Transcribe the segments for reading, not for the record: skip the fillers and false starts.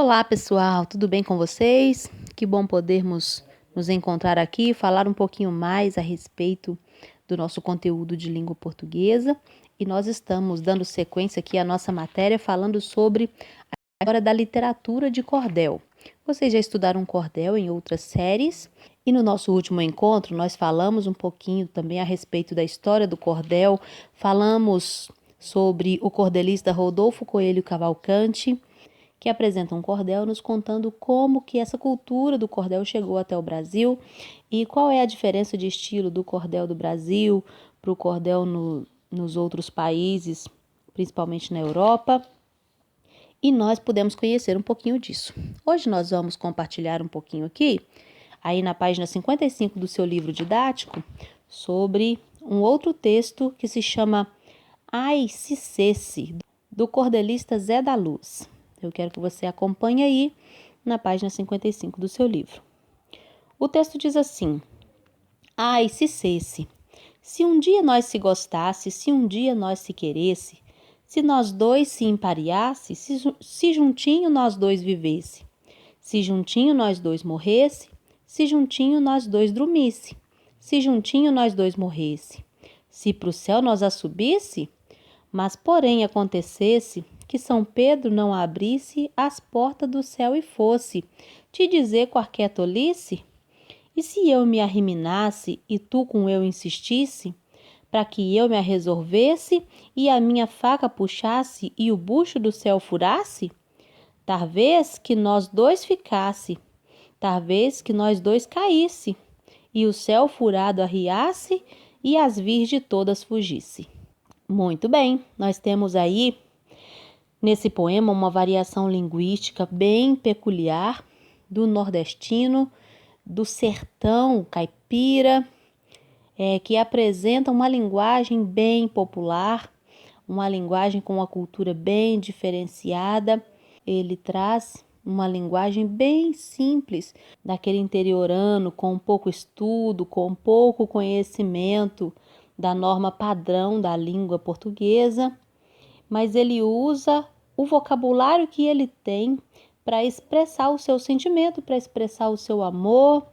Olá, pessoal, tudo bem com vocês? Que bom podermos nos encontrar aqui, falar um pouquinho mais a respeito do nosso conteúdo de língua portuguesa. E nós estamos dando sequência aqui à nossa matéria falando sobre a história da literatura de cordel. Vocês já estudaram cordel em outras séries? E no nosso último encontro nós falamos um pouquinho também a respeito da história do cordel, falamos sobre o cordelista Rodolfo Coelho Cavalcante, que apresenta um cordel nos contando como que essa cultura do cordel chegou até o Brasil e qual é a diferença de estilo do cordel do Brasil para o cordel nos outros países, principalmente na Europa. E nós pudemos conhecer um pouquinho disso. Hoje nós vamos compartilhar um pouquinho aqui, aí na página 55 do seu livro didático, sobre um outro texto que se chama Ai, se cesse, do cordelista Zé da Luz. Eu quero que você acompanhe aí na página 55 do seu livro. O texto diz assim: Ai, se cesse, se um dia nós se gostasse, se um dia nós se queresse, se nós dois se empareasse, se juntinho nós dois vivesse, se juntinho nós dois morresse, se juntinho nós dois dormisse, se juntinho nós dois morresse, se pro céu nós a subisse, mas porém acontecesse que São Pedro não abrisse as portas do céu e fosse te dizer qualquer tolice? E se eu me arriminasse e tu com eu insistisse, para que eu me arresolvesse e a minha faca puxasse e o bucho do céu furasse? Talvez que nós dois ficasse, talvez que nós dois caísse, e o céu furado arriasse e as virgens todas fugisse. Muito bem, nós temos aí nesse poema uma variação linguística bem peculiar do nordestino, do sertão caipira, que apresenta uma linguagem bem popular, uma linguagem com uma cultura bem diferenciada. Ele traz uma linguagem bem simples, daquele interiorano, com pouco estudo, com pouco conhecimento da norma padrão da língua portuguesa, mas ele usa o vocabulário que ele tem para expressar o seu sentimento, para expressar o seu amor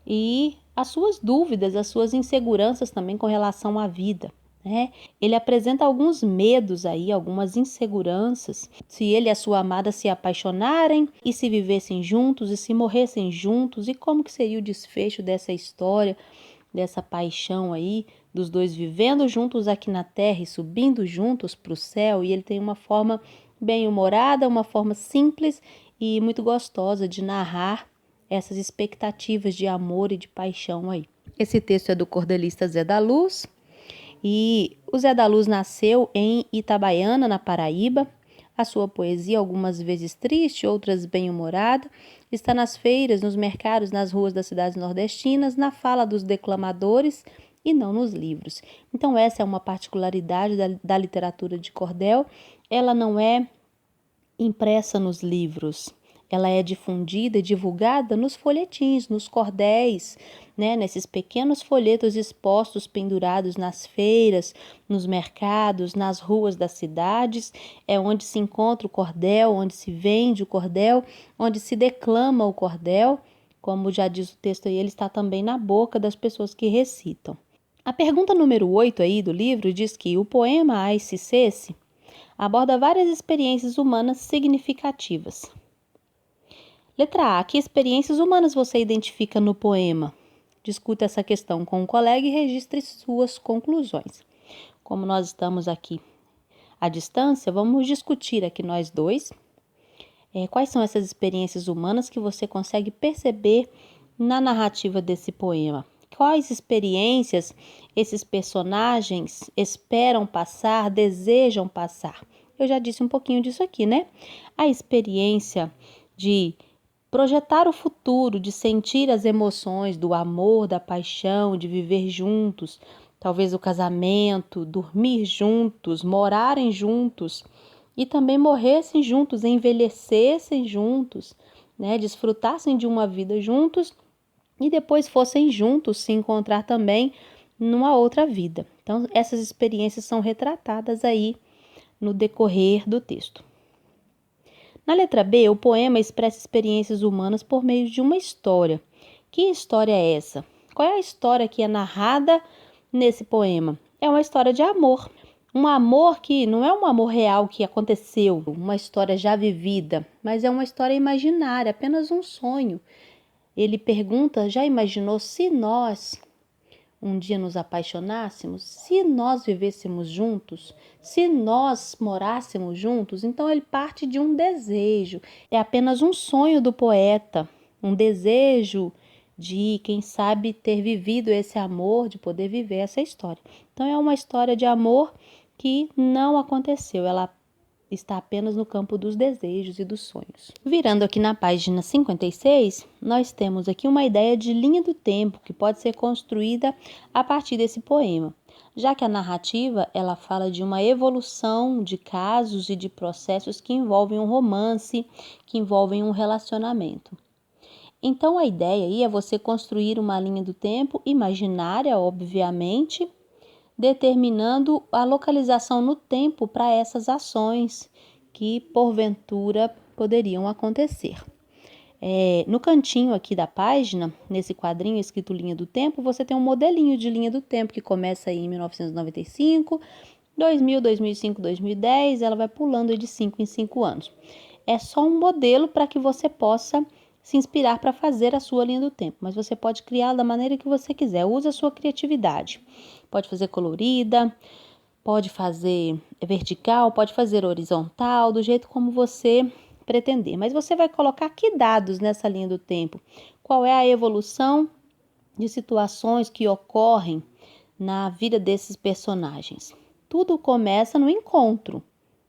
e as suas dúvidas, as suas inseguranças também com relação à vida. Ele apresenta alguns medos aí, algumas inseguranças, se ele e a sua amada se apaixonarem e se vivessem juntos e se morressem juntos, e como que seria o desfecho dessa história, dessa paixão aí, dos dois vivendo juntos aqui na terra e subindo juntos para o céu. E ele tem uma forma bem humorada, uma forma simples e muito gostosa de narrar essas expectativas de amor e de paixão aí. Esse texto é do cordelista Zé da Luz, e o Zé da Luz nasceu em Itabaiana, na Paraíba. A sua poesia, algumas vezes triste, outras bem-humorada, está nas feiras, nos mercados, nas ruas das cidades nordestinas, na fala dos declamadores e não nos livros. Então essa é uma particularidade da literatura de cordel. Ela não é impressa nos livros, ela é difundida e divulgada nos folhetins, nos cordéis, nesses pequenos folhetos expostos, pendurados nas feiras, nos mercados, nas ruas das cidades. É onde se encontra o cordel, onde se vende o cordel, onde se declama o cordel. Como já diz o texto aí, ele está também na boca das pessoas que recitam. A pergunta número 8 aí do livro diz que o poema Ai, se cesse aborda várias experiências humanas significativas. Letra A. Que experiências humanas você identifica no poema? Discuta essa questão com um colega e registre suas conclusões. Como nós estamos aqui à distância, vamos discutir aqui nós dois quais são essas experiências humanas que você consegue perceber na narrativa desse poema. Quais experiências esses personagens esperam passar, desejam passar? Eu já disse um pouquinho disso aqui, A experiência de projetar o futuro, de sentir as emoções do amor, da paixão, de viver juntos, talvez o casamento, dormir juntos, morarem juntos e também morressem juntos, envelhecessem juntos, desfrutassem de uma vida juntos e depois fossem juntos se encontrar também numa outra vida. Então, essas experiências são retratadas aí no decorrer do texto. Na letra B, o poema expressa experiências humanas por meio de uma história. Que história é essa? Qual é a história que é narrada nesse poema? É uma história de amor. Um amor que não é um amor real que aconteceu, uma história já vivida, mas é uma história imaginária, apenas um sonho. Ele pergunta, já imaginou se nós um dia nos apaixonássemos, se nós vivêssemos juntos, se nós morássemos juntos? Então ele parte de um desejo, é apenas um sonho do poeta, um desejo de, quem sabe, ter vivido esse amor, de poder viver essa história. Então é uma história de amor que não aconteceu, ela está apenas no campo dos desejos e dos sonhos. Virando aqui na página 56, nós temos aqui uma ideia de linha do tempo que pode ser construída a partir desse poema, já que a narrativa ela fala de uma evolução de casos e de processos que envolvem um romance, que envolvem um relacionamento. Então a ideia aí é você construir uma linha do tempo imaginária, obviamente, determinando a localização no tempo para essas ações que, porventura, poderiam acontecer. No cantinho aqui da página, nesse quadrinho escrito Linha do Tempo, você tem um modelinho de linha do tempo que começa aí em 1995, 2000, 2005, 2010, ela vai pulando de 5 em 5 anos. É só um modelo para que você possa se inspirar para fazer a sua linha do tempo, mas você pode criá-la da maneira que você quiser, use a sua criatividade. Pode fazer colorida, pode fazer vertical, pode fazer horizontal, do jeito como você pretender. Mas você vai colocar que dados nessa linha do tempo? Qual é a evolução de situações que ocorrem na vida desses personagens? Tudo começa no encontro,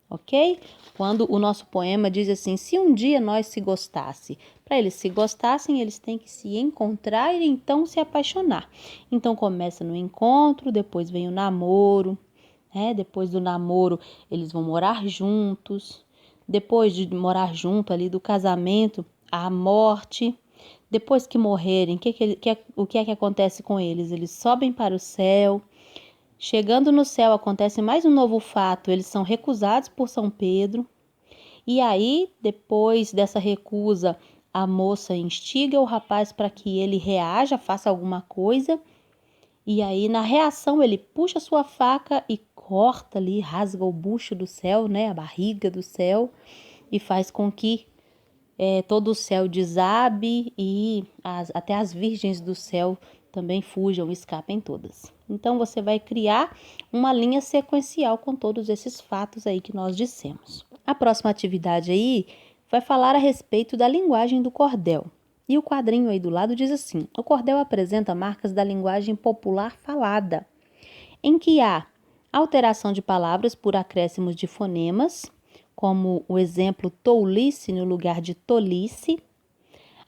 ok? Quando o nosso poema diz assim, se um dia nós se gostasse. Para eles se gostassem, eles têm que se encontrar e então se apaixonar. Então começa no encontro, depois vem o namoro, depois do namoro eles vão morar juntos, depois de morar junto ali do casamento, a morte. Depois que morrerem, o que é que acontece com eles? Eles sobem para o céu. Chegando no céu, acontece mais um novo fato, eles são recusados por São Pedro, e aí, depois dessa recusa, a moça instiga o rapaz para que ele reaja, faça alguma coisa, e aí na reação ele puxa sua faca e corta ali, rasga o bucho do céu, a barriga do céu, e faz com que todo o céu desabe e até as virgens do céu também fujam, escapem todas. Então você vai criar uma linha sequencial com todos esses fatos aí que nós dissemos. A próxima atividade aí vai falar a respeito da linguagem do cordel. E o quadrinho aí do lado diz assim: o cordel apresenta marcas da linguagem popular falada, em que há alteração de palavras por acréscimos de fonemas, como o exemplo tolice no lugar de tolice,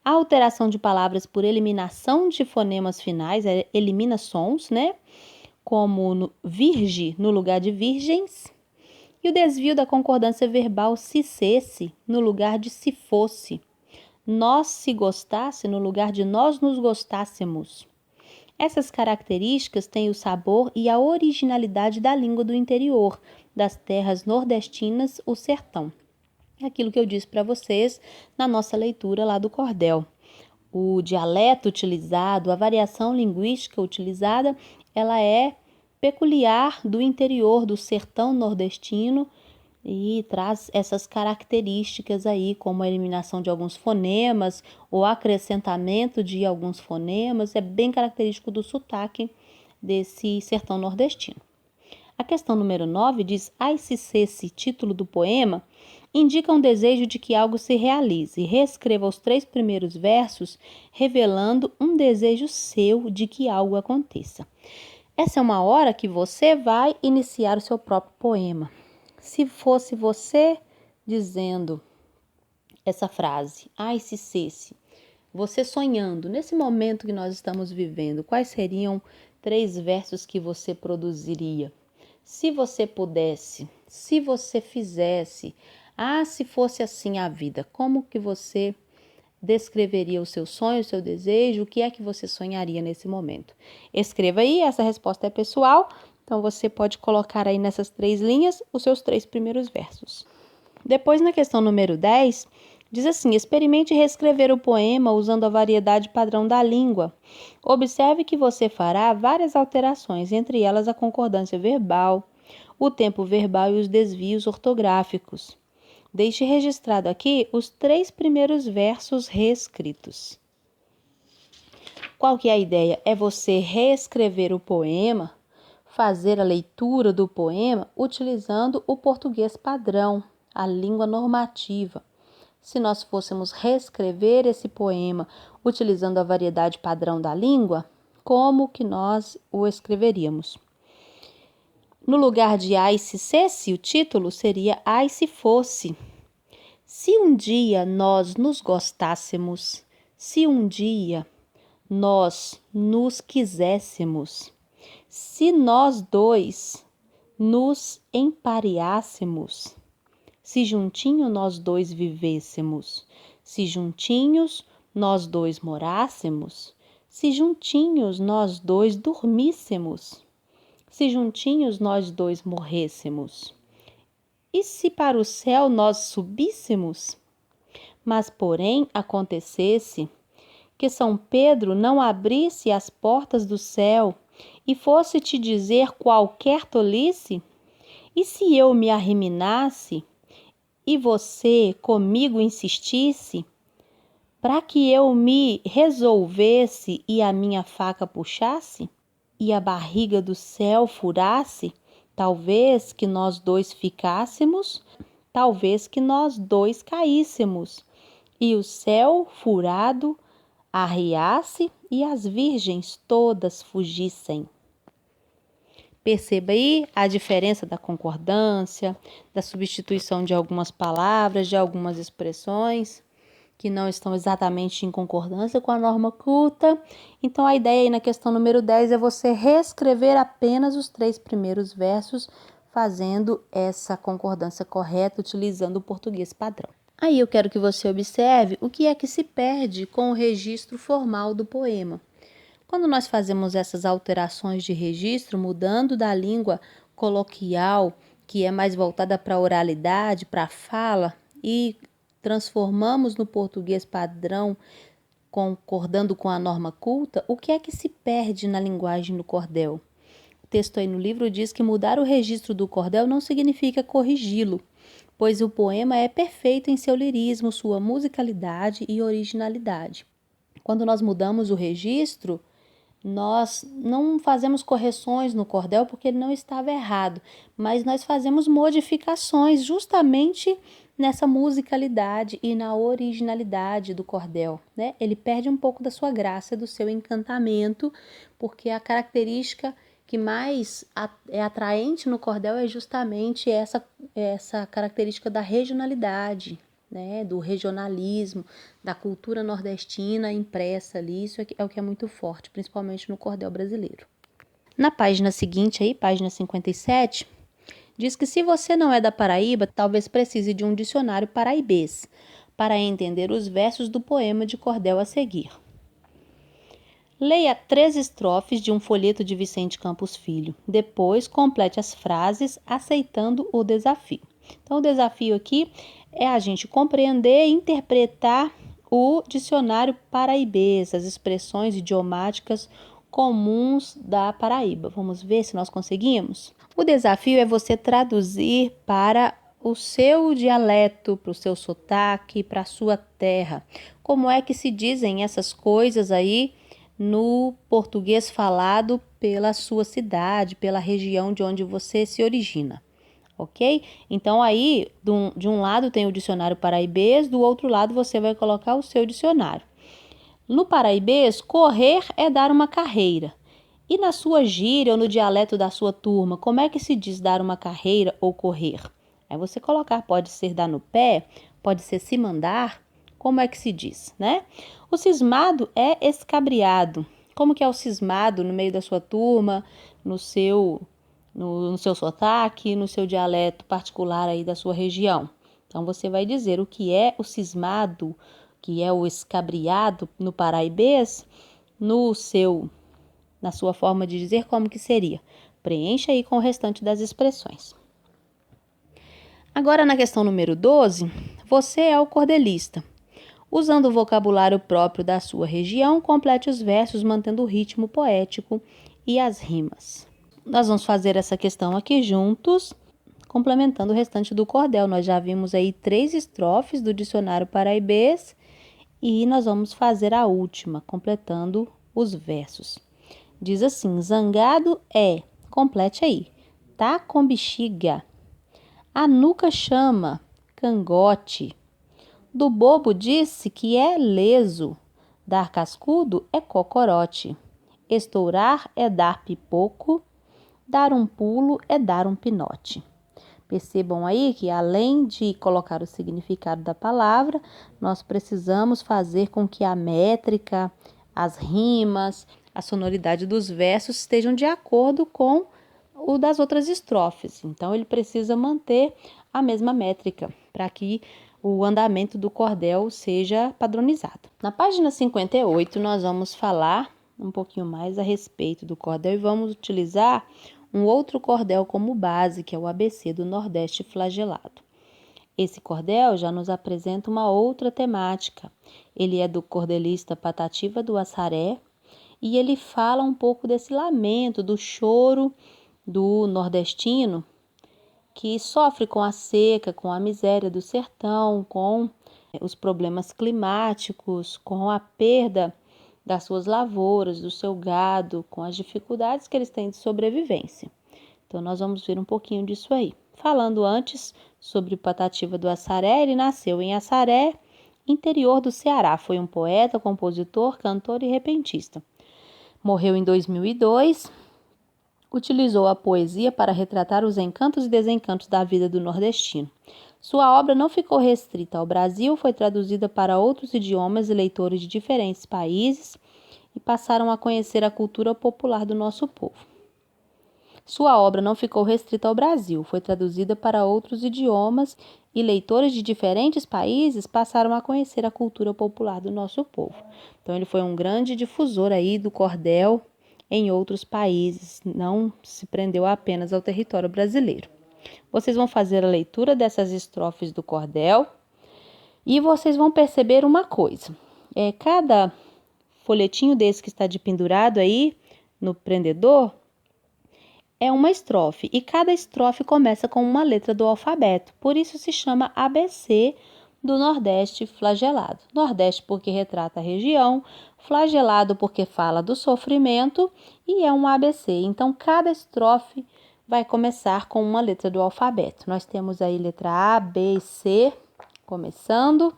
a alteração de palavras por eliminação de fonemas finais, elimina sons, como virge no lugar de virgens, e o desvio da concordância verbal se no lugar de se fosse, nós se gostasse no lugar de nós nos gostássemos. Essas características têm o sabor e a originalidade da língua do interior, das terras nordestinas, o sertão. É aquilo que eu disse para vocês na nossa leitura lá do cordel. O dialeto utilizado, a variação linguística utilizada, ela é peculiar do interior do sertão nordestino e traz essas características aí, como a eliminação de alguns fonemas ou acrescentamento de alguns fonemas, é bem característico do sotaque desse sertão nordestino. A questão número 9 diz: ai se esse título do poema indica um desejo de que algo se realize. Reescreva os 3 primeiros versos, revelando um desejo seu de que algo aconteça. Essa é uma hora que você vai iniciar o seu próprio poema. Se fosse você dizendo essa frase, ai se cesse, você sonhando, nesse momento que nós estamos vivendo, quais seriam 3 versos que você produziria? Se você pudesse, se você fizesse, se fosse assim a vida, como que você descreveria o seu sonho, o seu desejo, o que é que você sonharia nesse momento? Escreva aí, essa resposta é pessoal, então você pode colocar aí nessas 3 linhas os seus 3 primeiros versos. Depois, na questão número 10, diz assim: experimente reescrever o poema usando a variedade padrão da língua. Observe que você fará várias alterações, entre elas a concordância verbal, o tempo verbal e os desvios ortográficos. Deixe registrado aqui os 3 primeiros versos reescritos. Qual que é a ideia? É você reescrever o poema, fazer a leitura do poema utilizando o português padrão, a língua normativa. Se nós fôssemos reescrever esse poema utilizando a variedade padrão da língua, como que nós o escreveríamos? No lugar de ai se cesse, o título seria ai se fosse. Se um dia nós nos gostássemos, se um dia nós nos quiséssemos, se nós dois nos empareássemos, se juntinho nós dois vivêssemos, se juntinhos nós dois morássemos, se juntinhos nós dois dormíssemos, se juntinhos nós dois morrêssemos. E se para o céu nós subíssemos? Mas, porém, acontecesse que São Pedro não abrisse as portas do céu e fosse te dizer qualquer tolice? E se eu me arriminasse e você comigo insistisse, para que eu me resolvesse e a minha faca puxasse, e a barriga do céu furasse, talvez que nós dois ficássemos, talvez que nós dois caíssemos, e o céu furado arriasse e as virgens todas fugissem. Perceba aí a diferença da concordância, da substituição de algumas palavras, de algumas expressões que não estão exatamente em concordância com a norma culta. Então, a ideia aí na questão número 10 é você reescrever apenas os 3 primeiros versos, fazendo essa concordância correta, utilizando o português padrão. Aí eu quero que você observe o que é que se perde com o registro formal do poema. Quando nós fazemos essas alterações de registro, mudando da língua coloquial, que é mais voltada para a oralidade, para a fala, e transformamos no português padrão, concordando com a norma culta, o que é que se perde na linguagem do cordel? O texto aí no livro diz que mudar o registro do cordel não significa corrigi-lo, pois o poema é perfeito em seu lirismo, sua musicalidade e originalidade. Quando nós mudamos o registro, nós não fazemos correções no cordel porque ele não estava errado, mas nós fazemos modificações justamente nessa musicalidade e na originalidade do cordel, né? Ele perde um pouco da sua graça, do seu encantamento, porque a característica que mais é atraente no cordel é justamente essa característica da regionalidade, né, do regionalismo, da cultura nordestina impressa ali, isso é o que é muito forte, principalmente no cordel brasileiro. Na página seguinte, aí, página 57, diz que se você não é da Paraíba, talvez precise de um dicionário paraibês para entender os versos do poema de cordel a seguir. Leia 3 estrofes de um folheto de Vicente Campos Filho. Depois, complete as frases aceitando o desafio. Então, o desafio aqui é a gente compreender e interpretar o dicionário paraibês, as expressões idiomáticas comuns da Paraíba. Vamos ver se nós conseguimos? O desafio é você traduzir para o seu dialeto, para o seu sotaque, para a sua terra. Como é que se dizem essas coisas aí no português falado pela sua cidade, pela região de onde você se origina, ok? Então, aí, de um lado tem o dicionário paraibês, do outro lado você vai colocar o seu dicionário. No paraibês, correr é dar uma carreira. E na sua gíria ou no dialeto da sua turma, como é que se diz dar uma carreira ou correr? É você colocar, pode ser dar no pé, pode ser se mandar, como é que se diz, né? O cismado é escabriado. Como que é o cismado no meio da sua turma, no seu sotaque, no seu dialeto particular aí da sua região? Então, você vai dizer o que é o cismado, que é o escabriado no paraibês, na sua forma de dizer, como que seria? Preencha aí com o restante das expressões. Agora, na questão número 12, você é o cordelista. Usando o vocabulário próprio da sua região, complete os versos mantendo o ritmo poético e as rimas. Nós vamos fazer essa questão aqui juntos, complementando o restante do cordel. Nós já vimos aí 3 estrofes do dicionário paraibês e nós vamos fazer a última, completando os versos. Diz assim: zangado é, complete aí, tá com bexiga. A nuca chama, cangote. Do bobo disse que é leso, dar cascudo é cocorote. Estourar é dar pipoco, dar um pulo é dar um pinote. Percebam aí que, além de colocar o significado da palavra, nós precisamos fazer com que a métrica, as rimas, a sonoridade dos versos estejam de acordo com o das outras estrofes. Então, ele precisa manter a mesma métrica para que o andamento do cordel seja padronizado. Na página 58, nós vamos falar um pouquinho mais a respeito do cordel e vamos utilizar um outro cordel como base, que é o ABC do Nordeste flagelado. Esse cordel já nos apresenta uma outra temática. Ele é do cordelista Patativa do Assaré e ele fala um pouco desse lamento, do choro do nordestino que sofre com a seca, com a miséria do sertão, com os problemas climáticos, com a perda das suas lavouras, do seu gado, com as dificuldades que eles têm de sobrevivência. Então, nós vamos ver um pouquinho disso aí. Falando antes sobre Patativa do Assaré, ele nasceu em Assaré, interior do Ceará. Foi um poeta, compositor, cantor e repentista. Morreu em 2002. Utilizou a poesia para retratar os encantos e desencantos da vida do nordestino. Sua obra não ficou restrita ao Brasil, foi traduzida para outros idiomas e leitores de diferentes países e passaram a conhecer a cultura popular do nosso povo. Sua obra não ficou restrita ao Brasil, foi traduzida para outros idiomas e leitores de diferentes países passaram a conhecer a cultura popular do nosso povo. Então, ele foi um grande difusor aí do cordel em outros países, não se prendeu apenas ao território brasileiro. Vocês vão fazer a leitura dessas estrofes do cordel e vocês vão perceber uma coisa. Cada folhetinho desse que está de pendurado aí no prendedor é uma estrofe e cada estrofe começa com uma letra do alfabeto. Por isso se chama ABC do Nordeste flagelado. Nordeste porque retrata a região, flagelado porque fala do sofrimento e é um ABC. Então, cada estrofe vai começar com uma letra do alfabeto. Nós temos aí letra A, B e C começando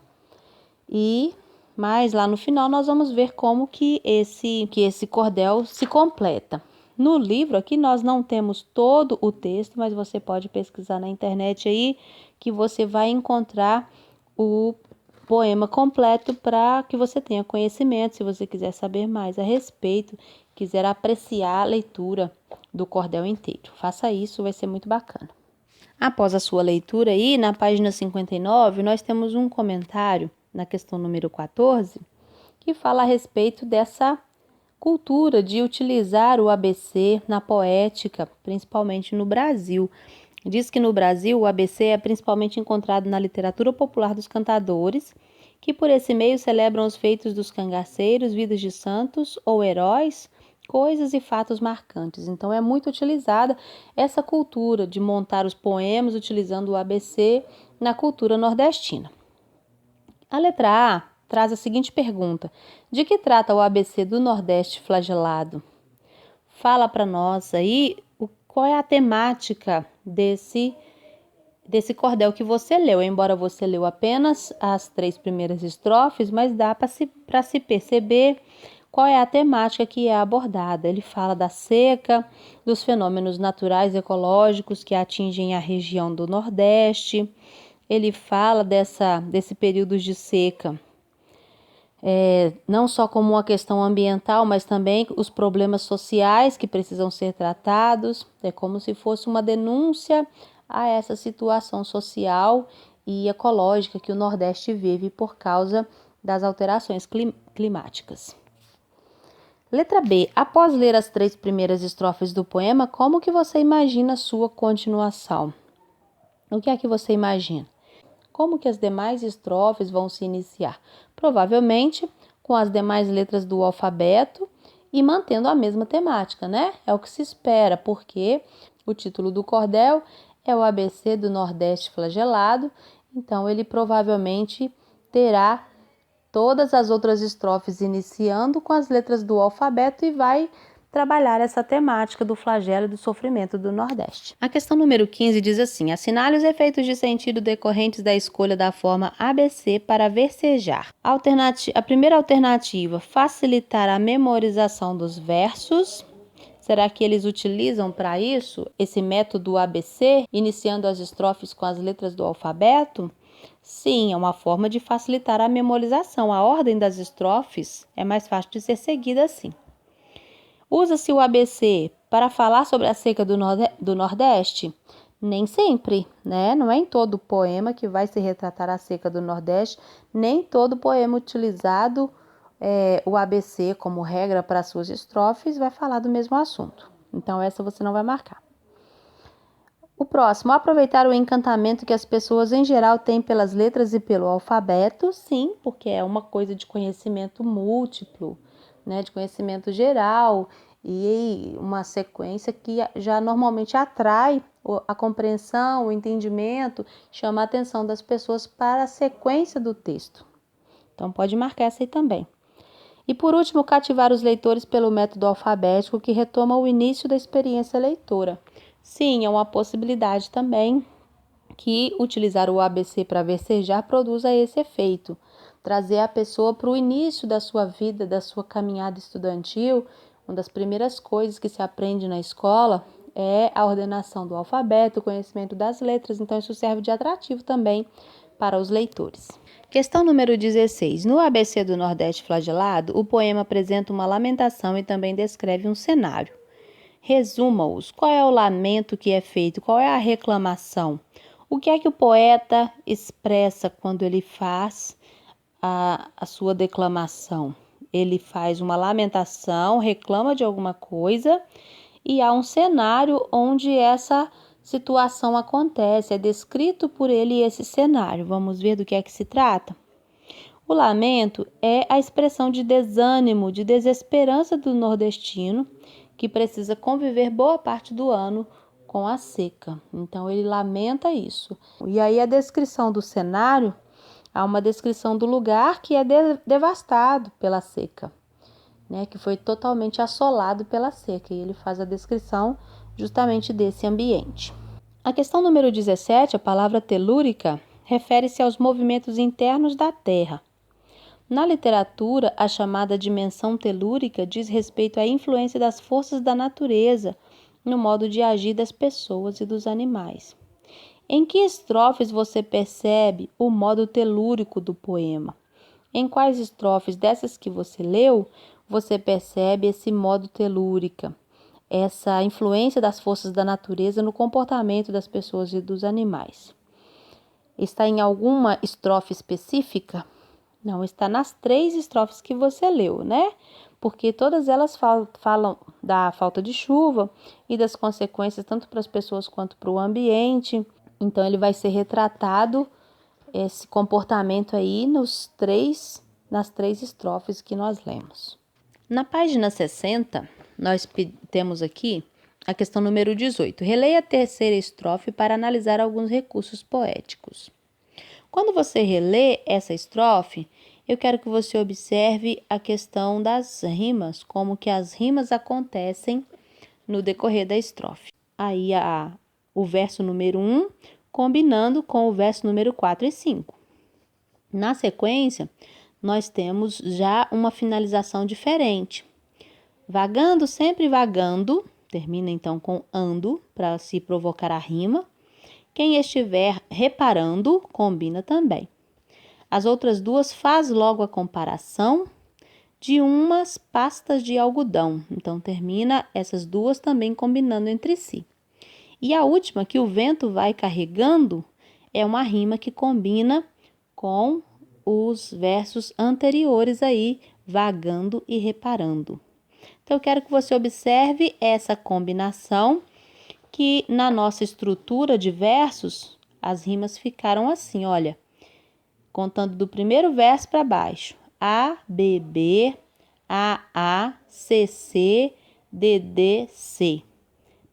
e mais lá no final nós vamos ver como que esse cordel se completa. No livro aqui nós não temos todo o texto, mas você pode pesquisar na internet aí que você vai encontrar o poema completo para que você tenha conhecimento, se você quiser saber mais a respeito, quiser apreciar a leitura do cordel inteiro. Faça isso, vai ser muito bacana. Após a sua leitura aí, na página 59, nós temos um comentário na questão número 14, que fala a respeito dessa cultura de utilizar o ABC na poética, principalmente no Brasil. Diz que no Brasil o ABC é principalmente encontrado na literatura popular dos cantadores, que por esse meio celebram os feitos dos cangaceiros, vidas de santos ou heróis, coisas e fatos marcantes. Então é muito utilizada essa cultura de montar os poemas utilizando o ABC na cultura nordestina. A letra A traz a seguinte pergunta: de que trata o ABC do Nordeste flagelado? Fala para nós aí qual é a temática desse cordel que você leu. Embora você leu apenas as 3 primeiras estrofes, mas dá para se perceber qual é a temática que é abordada. Ele fala da seca, dos fenômenos naturais e ecológicos que atingem a região do Nordeste. Ele fala desse período de seca, não só como uma questão ambiental, mas também os problemas sociais que precisam ser tratados. É como se fosse uma denúncia a essa situação social e ecológica que o Nordeste vive por causa das alterações climáticas. Letra B. Após ler as 3 primeiras estrofes do poema, como que você imagina a sua continuação? O que é que você imagina? Como que as demais estrofes vão se iniciar? Provavelmente com as demais letras do alfabeto e mantendo a mesma temática, né? É o que se espera, porque o título do cordel é o ABC do Nordeste flagelado, então ele provavelmente terá todas as outras estrofes iniciando com as letras do alfabeto e vai trabalhar essa temática do flagelo e do sofrimento do Nordeste. A questão número 15 diz assim: assinale os efeitos de sentido decorrentes da escolha da forma ABC para versejar. A primeira alternativa, facilitar a memorização dos versos. Será que eles utilizam para isso esse método ABC, iniciando as estrofes com as letras do alfabeto? Sim, é uma forma de facilitar a memorização. A ordem das estrofes é mais fácil de ser seguida assim. Usa-se o ABC para falar sobre a seca do Nordeste? Nem sempre, né? Não é em todo poema que vai se retratar a seca do Nordeste, nem todo poema utilizado o ABC como regra para suas estrofes vai falar do mesmo assunto. Então, essa você não vai marcar. O próximo, aproveitar o encantamento que as pessoas em geral têm pelas letras e pelo alfabeto, sim, porque é uma coisa de conhecimento múltiplo, né, de conhecimento geral e uma sequência que já normalmente atrai a compreensão, o entendimento, chama a atenção das pessoas para a sequência do texto. Então pode marcar essa aí também. E por último, cativar os leitores pelo método alfabético que retoma o início da experiência leitora. Sim, é uma possibilidade também que utilizar o ABC para versejar produza esse efeito. Trazer a pessoa para o início da sua vida, da sua caminhada estudantil. Uma das primeiras coisas que se aprende na escola é a ordenação do alfabeto, o conhecimento das letras, então isso serve de atrativo também para os leitores. Questão número 16. No ABC do Nordeste flagelado, o poema apresenta uma lamentação e também descreve um cenário. Resuma-os. Qual é o lamento que é feito? Qual é a reclamação? O que é que o poeta expressa quando ele faz a sua declamação? Ele faz uma lamentação, reclama de alguma coisa e há um cenário onde essa situação acontece. É descrito por ele esse cenário. Vamos ver do que é que se trata? O lamento é a expressão de desânimo, de desesperança do nordestino, que precisa conviver boa parte do ano com a seca. Então, ele lamenta isso. E aí, a descrição do cenário, há uma descrição do lugar que é devastado pela seca, né, que foi totalmente assolado pela seca. E ele faz a descrição justamente desse ambiente. A questão número 17, a palavra telúrica, refere-se aos movimentos internos da Terra. Na literatura, a chamada dimensão telúrica diz respeito à influência das forças da natureza no modo de agir das pessoas e dos animais. Em que estrofes você percebe o modo telúrico do poema? Em quais estrofes dessas que você leu, você percebe esse modo telúrica, essa influência das forças da natureza no comportamento das pessoas e dos animais? Está em alguma estrofe específica? Não, está nas 3 estrofes que você leu, né? Porque todas elas falam da falta de chuva e das consequências tanto para as pessoas quanto para o ambiente. Então, ele vai ser retratado, esse comportamento aí, nas três estrofes que nós lemos. Na página 60, nós temos aqui a questão número 18. Releia a terceira estrofe para analisar alguns recursos poéticos. Quando você relê essa estrofe, eu quero que você observe a questão das rimas, como que as rimas acontecem no decorrer da estrofe. Aí o verso número 1 combinando com o verso número 4 e 5. Na sequência, nós temos já uma finalização diferente. Vagando, sempre vagando, termina então com ando, para se provocar a rima. Quem estiver reparando, combina também. As outras duas faz logo a comparação de umas pastas de algodão. Então, termina essas duas também combinando entre si. E a última, que o vento vai carregando, é uma rima que combina com os versos anteriores aí, vagando e reparando. Então, eu quero que você observe essa combinação que na nossa estrutura de versos, As rimas ficaram assim, olha, contando do primeiro verso para baixo. A, B, B, A, C, C, D, D, C.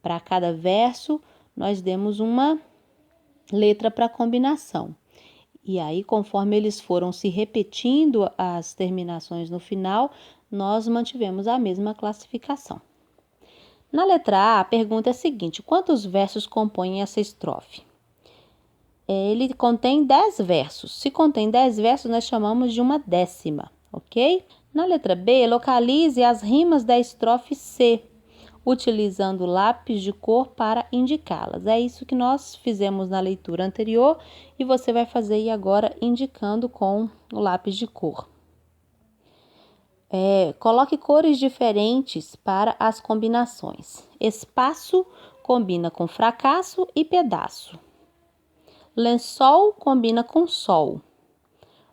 Para cada verso, nós demos uma letra para combinação. E aí, conforme eles foram se repetindo as terminações no final, nós mantivemos a mesma classificação. Na letra A, a pergunta é a seguinte: quantos versos compõem essa estrofe? Ele contém 10 versos. Se contém 10 versos, nós chamamos de uma décima, ok? Na letra B, localize as rimas da estrofe C, utilizando lápis de cor para indicá-las. É isso que nós fizemos na leitura anterior e você vai fazer aí agora indicando com o lápis de cor. Coloque cores diferentes para as combinações. Espaço combina com fracasso e pedaço. Lençol combina com sol.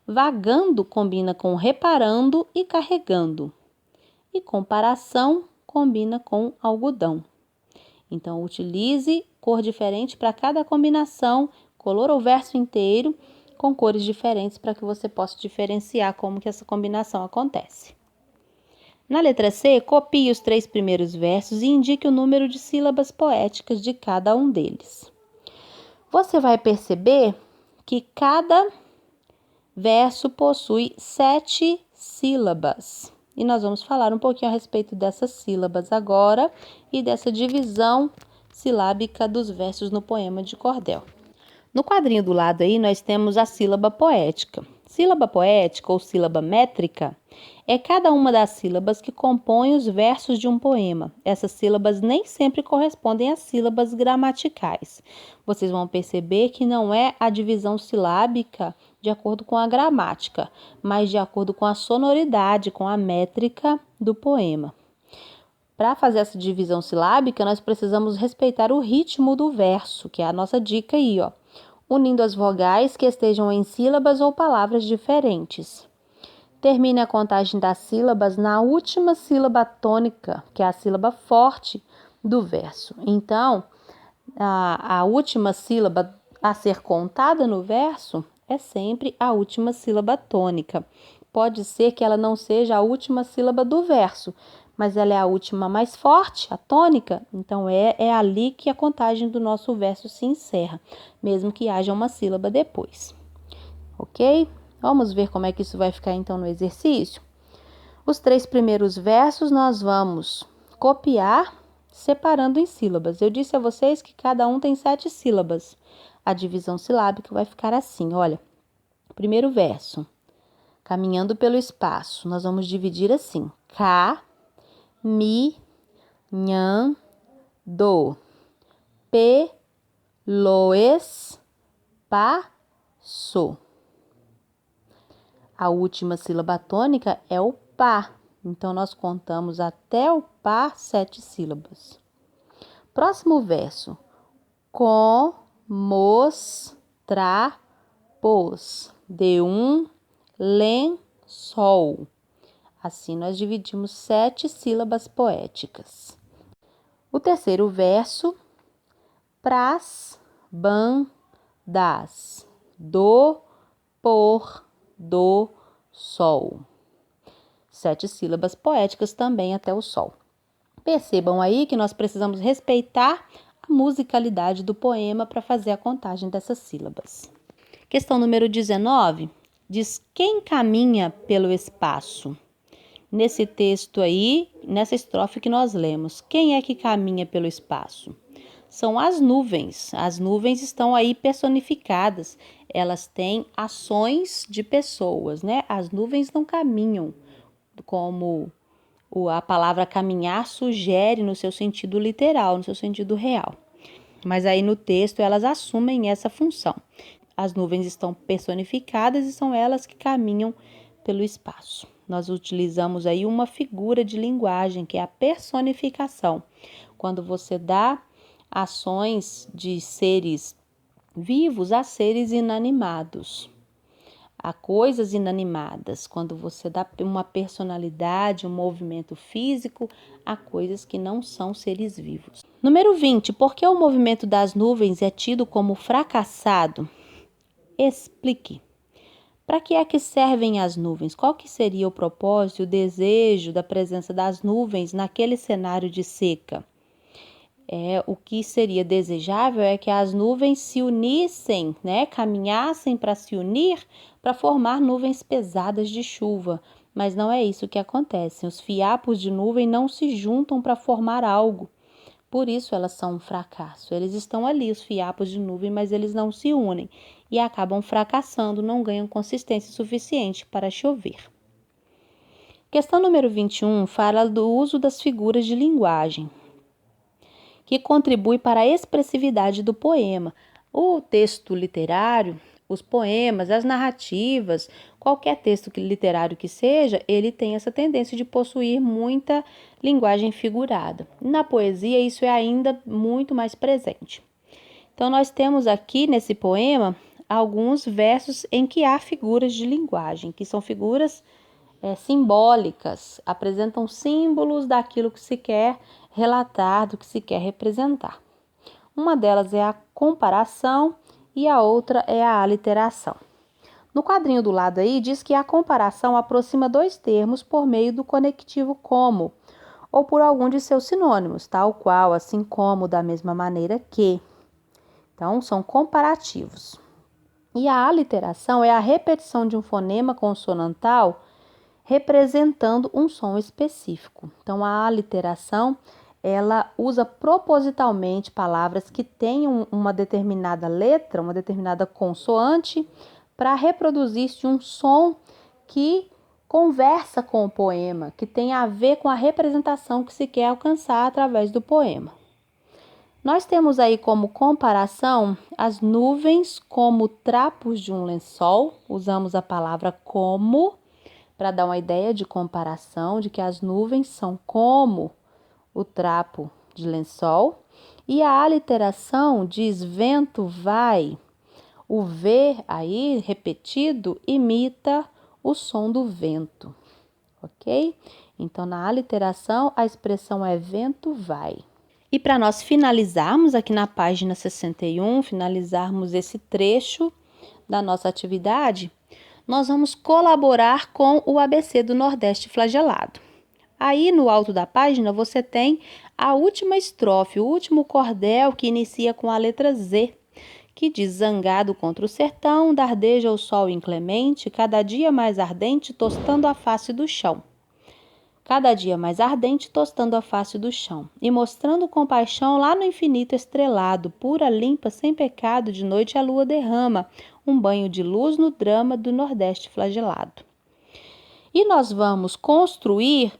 Vagando combina com reparando e carregando. E comparação combina com algodão. Então, utilize cor diferente para cada combinação, colora o verso inteiro com cores diferentes para que você possa diferenciar como que essa combinação acontece. Na letra C, copie os 3 primeiros versos e indique o número de sílabas poéticas de cada um deles. Você vai perceber que cada verso possui 7 sílabas. E nós vamos falar um pouquinho a respeito dessas sílabas agora e dessa divisão silábica dos versos no poema de cordel. No quadrinho do lado aí, nós temos a sílaba poética. Sílaba poética ou sílaba métrica é cada uma das sílabas que compõem os versos de um poema. Essas sílabas nem sempre correspondem às sílabas gramaticais. Vocês vão perceber que não é a divisão silábica de acordo com a gramática, mas de acordo com a sonoridade, com a métrica do poema. Para fazer essa divisão silábica, nós precisamos respeitar o ritmo do verso, que é a nossa dica aí, ó. Unindo as vogais que estejam em sílabas ou palavras diferentes. Termine a contagem das sílabas na última sílaba tônica, que é a sílaba forte do verso. Então, a última sílaba a ser contada no verso é sempre a última sílaba tônica. Pode ser que ela não seja a última sílaba do verso, mas ela é a última mais forte, a tônica, então é ali que a contagem do nosso verso se encerra, mesmo que haja uma sílaba depois, ok? Vamos ver como é que isso vai ficar então no exercício? Os 3 primeiros versos nós vamos copiar separando em sílabas. Eu disse a vocês que cada um tem 7 sílabas. A divisão silábica vai ficar assim, olha. Primeiro verso, caminhando pelo espaço, nós vamos dividir assim, K, Mi, Nhan, Do, Pe, Loes, Pa, So. A última sílaba tônica é o Pá, então nós contamos até o Pá 7 sílabas. Próximo verso, Com, Mos, Tra, Pos, De Len, Sol. Assim, nós dividimos 7 sílabas poéticas. O terceiro verso, Pras, Ban, Das, Do, Por, Do, Sol. 7 sílabas poéticas também até o Sol. Percebam aí que nós precisamos respeitar a musicalidade do poema para fazer a contagem dessas sílabas. Questão número 19 diz: quem caminha pelo espaço? Nesse texto aí, nessa estrofe que nós lemos, quem é que caminha pelo espaço? São as nuvens. As nuvens estão aí personificadas. Elas têm ações de pessoas, né? As nuvens não caminham como a palavra caminhar sugere no seu sentido literal, no seu sentido real. Mas aí no texto elas assumem essa função. As nuvens estão personificadas e são elas que caminham pelo espaço. Nós utilizamos aí uma figura de linguagem, que é a personificação. Quando você dá ações de seres vivos a seres inanimados. a coisas inanimadas, quando você dá uma personalidade, um movimento físico a coisas que não são seres vivos. Número 20. Por que o movimento das nuvens é tido como fracassado? Explique. Para que é que servem as nuvens? Qual que seria o propósito, o desejo da presença das nuvens naquele cenário de seca? O que seria desejável é que as nuvens se unissem, caminhassem para se unir para formar nuvens pesadas de chuva. Mas não é isso que acontece. Os fiapos de nuvem não se juntam para formar algo. Por isso elas são um fracasso. Eles estão ali, os fiapos de nuvem, mas eles não se unem e acabam fracassando, não ganham consistência suficiente para chover. Questão número 21 fala do uso das figuras de linguagem, que contribui para a expressividade do poema. O texto literário, os poemas, as narrativas, qualquer texto literário que seja, ele tem essa tendência de possuir muita linguagem figurada. Na poesia, isso é ainda muito mais presente. Então, nós temos aqui nesse poema alguns versos em que há figuras de linguagem, que são figuras simbólicas, apresentam símbolos daquilo que se quer relatar, do que se quer representar. Uma delas é a comparação e a outra é a aliteração. No quadrinho do lado aí diz que a comparação aproxima dois termos por meio do conectivo como, ou por algum de seus sinônimos, tal qual, assim como, da mesma maneira que. Então, são comparativos. E a aliteração é a repetição de um fonema consonantal representando um som específico. Então, a aliteração, ela usa propositalmente palavras que tenham uma determinada letra, uma determinada consoante, para reproduzir-se um som que conversa com o poema, que tem a ver com a representação que se quer alcançar através do poema. Nós temos aí como comparação as nuvens como trapos de um lençol, usamos a palavra como, para dar uma ideia de comparação, de que as nuvens são como o trapo de lençol. E a aliteração diz vento vai. O V aí, repetido, imita o som do vento, ok? Então, na aliteração, a expressão é vento vai. E para nós finalizarmos aqui na página 61, finalizarmos esse trecho da nossa atividade, nós vamos colaborar com o ABC do Nordeste flagelado. Aí no alto da página você tem a última estrofe, o último cordel que inicia com a letra Z, que diz: zangado contra o sertão, dardeja o sol inclemente, cada dia mais ardente, tostando a face do chão. Cada dia mais ardente, tostando a face do chão, e mostrando compaixão lá no infinito estrelado, pura, limpa, sem pecado, de noite a lua derrama um banho de luz no drama do Nordeste flagelado. E nós vamos construir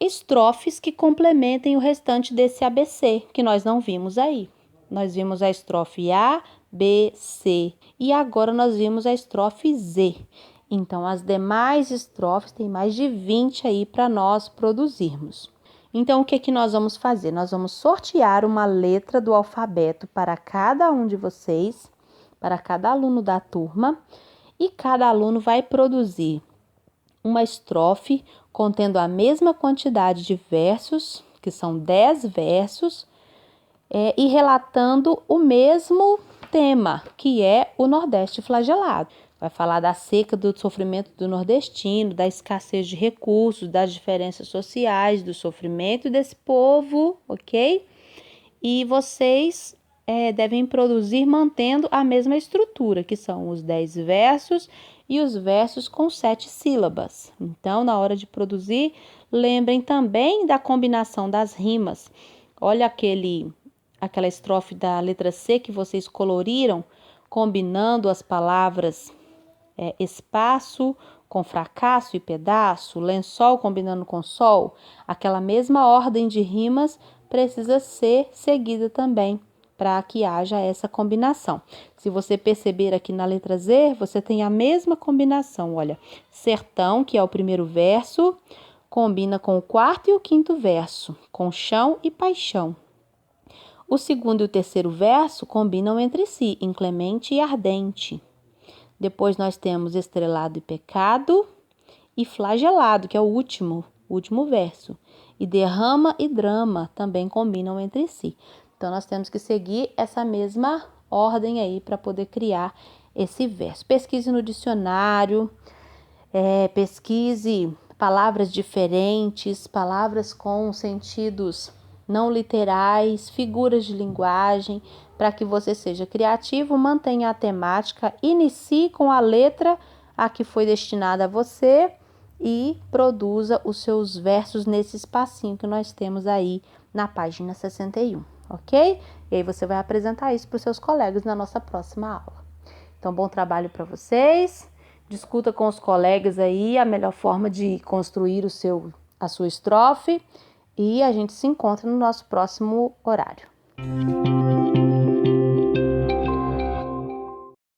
estrofes que complementem o restante desse ABC, que nós não vimos aí. Nós vimos a estrofe A, B, C, e agora nós vimos a estrofe Z. Então, as demais estrofes tem mais de 20 aí para nós produzirmos. Então, o que que nós vamos fazer? Nós vamos sortear uma letra do alfabeto para cada um de vocês, para cada aluno da turma, e cada aluno vai produzir uma estrofe contendo a mesma quantidade de versos, que são 10 versos, e relatando o mesmo tema, que é o Nordeste flagelado. Vai falar da seca, do sofrimento do nordestino, da escassez de recursos, das diferenças sociais, do sofrimento desse povo, ok? E vocês devem produzir mantendo a mesma estrutura, que são os 10 versos e os versos com 7 sílabas. Então, na hora de produzir, lembrem também da combinação das rimas. Olha aquela estrofe da letra C que vocês coloriram, combinando as palavras espaço com fracasso e pedaço, lençol combinando com sol. Aquela mesma ordem de rimas precisa ser seguida também para que haja essa combinação. Se você perceber aqui na letra Z, você tem a mesma combinação. Olha, sertão, que é o primeiro verso, combina com o quarto e o quinto verso, com chão e paixão. O segundo e o terceiro verso combinam entre si, inclemente e ardente. Depois nós temos estrelado e pecado e flagelado, que é o último verso. E derrama e drama também combinam entre si. Então nós temos que seguir essa mesma ordem aí para poder criar esse verso. Pesquise no dicionário, pesquise palavras diferentes, palavras com sentidos não literais, figuras de linguagem, para que você seja criativo, mantenha a temática, inicie com a letra a que foi destinada a você e produza os seus versos nesse espacinho que nós temos aí na página 61, ok? E aí você vai apresentar isso para os seus colegas na nossa próxima aula. Então, bom trabalho para vocês. Discuta com os colegas aí a melhor forma de construir a sua estrofe e a gente se encontra no nosso próximo horário.